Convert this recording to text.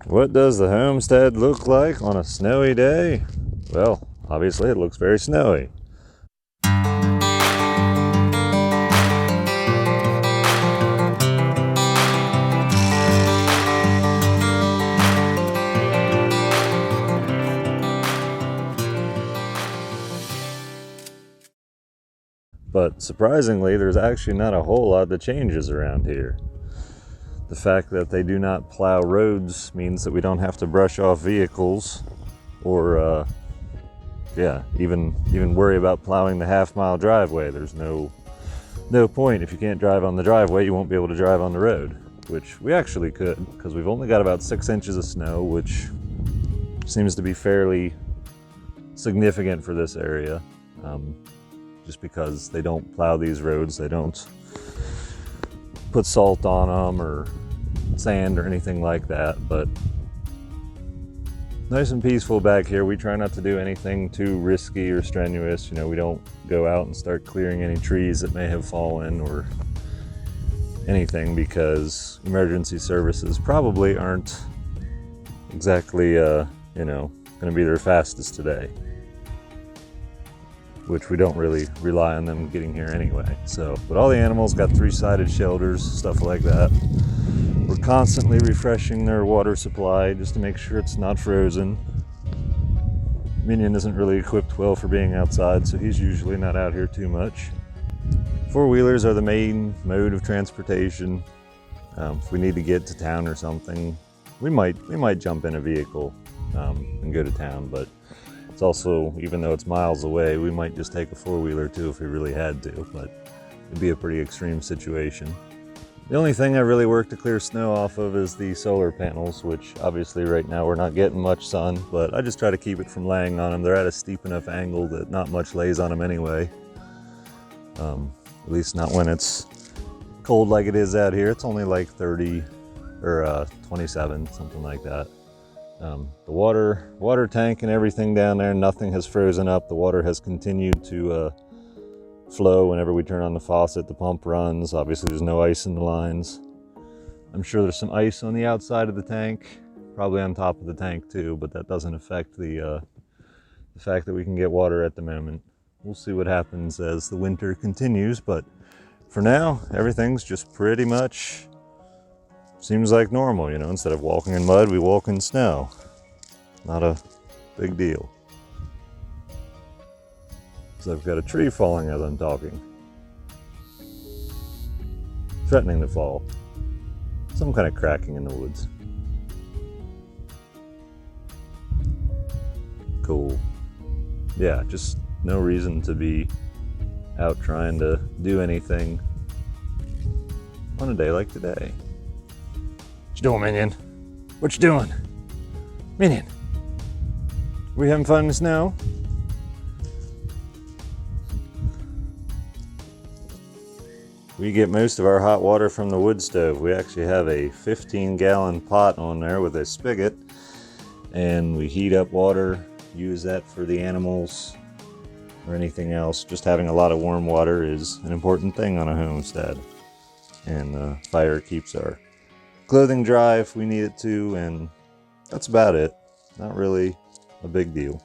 What does the homestead look like on a snowy day? Well, obviously it looks very snowy. But surprisingly, there's actually not a whole lot that changes around here. The fact that they do not plow roads means that we don't have to brush off vehicles or even worry about plowing the half-mile driveway. There's no point. If you can't drive on the driveway, you won't be able to drive on the road, which we actually could, because we've only got about 6 inches of snow, which seems to be fairly significant for this area. Just because they don't plow these roads, they don't put salt on them or sand or anything like that. But nice and peaceful back here. We try not to do anything too risky or strenuous. You know, we don't go out and start clearing any trees that may have fallen or anything, because emergency services probably aren't exactly going to be their fastest today, which we don't really rely on them getting here anyway. So, but all the animals got 3-sided shelters, stuff like that. We're constantly refreshing their water supply just to make sure it's not frozen. Minion isn't really equipped well for being outside, so he's usually not out here too much. Four-wheelers are the main mode of transportation. If we need to get to town or something, we might jump in a vehicle and go to town, but it's also, even though it's miles away, we might just take a four-wheeler too if we really had to, but it'd be a pretty extreme situation. The only thing I really work to clear snow off of is the solar panels, which obviously right now we're not getting much sun, but I just try to keep it from laying on them. They're at a steep enough angle that not much lays on them anyway. At least not when it's cold like it is out here. It's only like 30 or 27, something like that. The water tank and everything down there, nothing has frozen up. The water has continued to flow whenever we turn on the faucet. The pump runs. Obviously there's no ice in the lines. I'm sure there's some ice on the outside of the tank, probably on top of the tank too, but that doesn't affect the fact that we can get water at the moment. We'll see what happens as the winter continues, but for now everything's just pretty much seems like normal. You know, instead of walking in mud, we walk in snow. Not a big deal. So I've got a tree falling as I'm talking. Threatening to fall. Some kind of cracking in the woods. Cool. Yeah, just no reason to be out trying to do anything on a day like today. What you doing, Minion? What you doing? Minion, we having fun in the snow? We get most of our hot water from the wood stove. We actually have a 15-gallon pot on there with a spigot, and we heat up water, use that for the animals or anything else. Just having a lot of warm water is an important thing on a homestead, and fire keeps our clothing dry if we need it to, and that's about it. Not really a big deal.